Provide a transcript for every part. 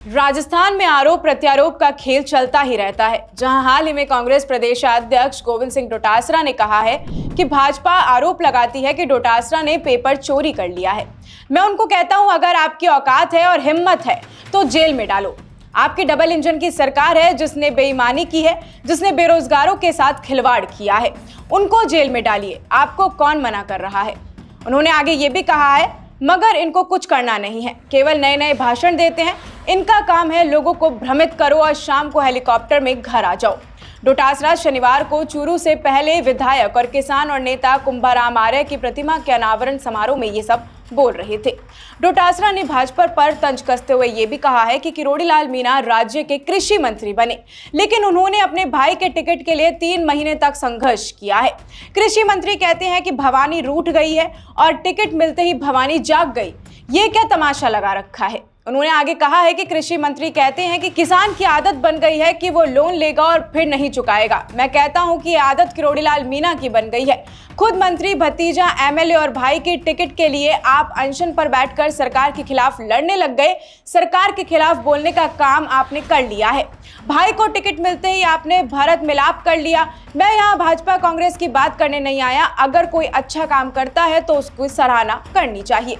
राजस्थान में आरोप प्रत्यारोप का खेल चलता ही रहता है, जहां हाल ही में कांग्रेस प्रदेश अध्यक्ष गोविंद सिंह डोटासरा ने कहा है कि भाजपा आरोप लगाती है कि डोटासरा ने पेपर चोरी कर लिया है। मैं उनको कहता हूं, अगर आपकी औकात है और हिम्मत है तो जेल में डालो। आपकी डबल इंजन की सरकार है जिसने बेईमानी की है, जिसने बेरोजगारों के साथ खिलवाड़ किया है, उनको जेल में डालिए। आपको कौन मना कर रहा है? उन्होंने आगे ये भी कहा है, मगर इनको कुछ करना नहीं है, केवल नए नए भाषण देते हैं। इनका काम है लोगों को भ्रमित करो और शाम को हेलीकॉप्टर में घर आ जाओ। डोटासरा शनिवार को चूरू से पहले विधायक और किसान और नेता कुंभाराम आर्य की प्रतिमा के अनावरण समारोह में ये सब बोल रहे थे। डोटासरा ने भाजपा पर तंज कसते हुए ये भी कहा है कि किरोड़ीलाल मीणा राज्य के कृषि मंत्री बने, लेकिन उन्होंने अपने भाई के टिकट के लिए 3 महीने तक संघर्ष किया है। कृषि मंत्री कहते हैं कि भवानी रूठ गई है और टिकट मिलते ही भवानी जाग गई। ये क्या तमाशा लगा रखा है? उन्होंने आगे कहा है कि कृषि मंत्री कहते हैं कि किसान की आदत बन गई है कि वो लोन लेगा और फिर नहीं चुकाएगा। मैं कहता हूं कि ये आदत किरोड़ीलाल मीणा की बन गई है। खुद मंत्री, भतीजा, एमएलए और भाई की टिकट के लिए आप अनशन पर बैठकर सरकार के खिलाफ लड़ने लग गए। सरकार के खिलाफ बोलने का काम आपने कर लिया है। भाई को टिकट मिलते ही आपने भारत मिलाप कर लिया। मैं यहाँ भाजपा कांग्रेस की बात करने नहीं आया। अगर कोई अच्छा काम करता है तो उसकी सराहना करनी चाहिए।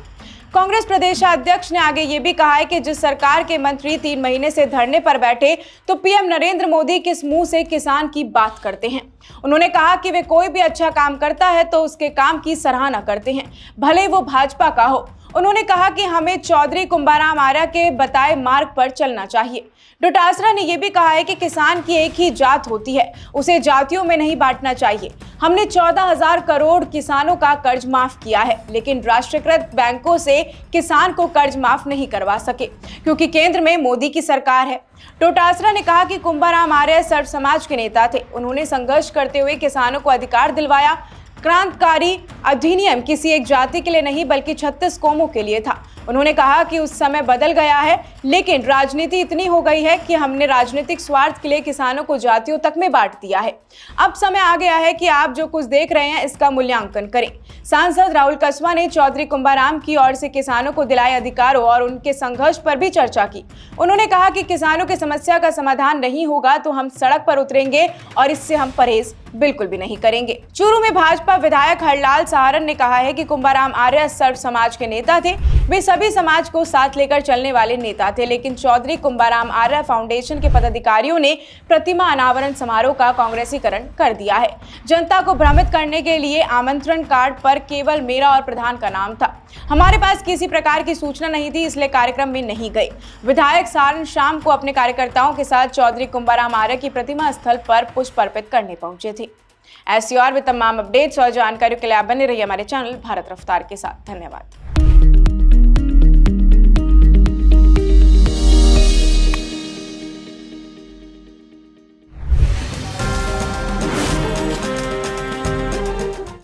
कांग्रेस प्रदेश अध्यक्ष ने आगे ये भी कहा है कि जिस सरकार के मंत्री 3 महीने से धरने पर बैठे तो पीएम नरेंद्र मोदी किस मुंह से किसान की बात करते हैं। उन्होंने कहा कि वे कोई भी अच्छा काम करता है तो उसके काम की सराहना करते हैं, भले वो भाजपा का हो। उन्होंने कहा कि हमें चौधरी कुंभाराम आर्य के बताए मार्ग पर चलना चाहिए। डोटासरा ने यह भी कहा है कि किसान की एक ही जात होती है, उसे जातियों में नहीं बांटना चाहिए। हमने 14,000 करोड़ किसानों का कर्ज माफ किया है, लेकिन राष्ट्रीयकृत बैंकों से किसान को कर्ज माफ नहीं करवा सके क्योंकि केंद्र में मोदी की सरकार है। डोटासरा ने कहा कि कुंभाराम आर्य सर्व समाज के नेता थे। उन्होंने संघर्ष करते हुए किसानों को अधिकार दिलवाया। क्रांतिकारी अधिनियम किसी एक जाति के लिए नहीं बल्कि 36 कौमों के लिए था। उन्होंने कहा कि उस समय बदल गया है, लेकिन राजनीति इतनी हो गई है कि हमने राजनीतिक स्वार्थ के लिए किसानों को जातियों तक में बांट दिया है। अब समय आ गया है कि आप जो कुछ देख रहे हैं इसका मूल्यांकन करें। सांसद राहुल कस्वां ने चौधरी कुंभाराम की ओर से किसानों को दिलाए अधिकारों और उनके संघर्ष पर भी चर्चा की। उन्होंने कहा कि किसानों की समस्या का समाधान नहीं होगा तो हम सड़क पर उतरेंगे और इससे हम परहेज बिल्कुल भी नहीं करेंगे। चूरू में भाजपा विधायक हरलाल सहारण ने कहा है कि कुंभाराम आर्य सर्व समाज के नेता थे। वे सभी समाज को साथ लेकर चलने वाले नेता थे, लेकिन चौधरी कुंभाराम आर्य फाउंडेशन के पदाधिकारियों ने प्रतिमा अनावरण समारोह का कांग्रेसीकरण कर दिया है। जनता को भ्रमित करने के लिए आमंत्रण कार्ड पर केवल मेरा और प्रधान का नाम था। हमारे पास किसी प्रकार की सूचना नहीं थी, इसलिए कार्यक्रम में नहीं गए। विधायक सहारण शाम को अपने कार्यकर्ताओं के साथ चौधरी कुंभाराम आर्य की प्रतिमा स्थल पर पुष्प अर्पित करने पहुंचे थे। ऐसी और भी तमाम अपडेट्स और जानकारियों के लिए आप बने रहिए हमारे चैनल भारत रफ्तार के साथ। धन्यवाद।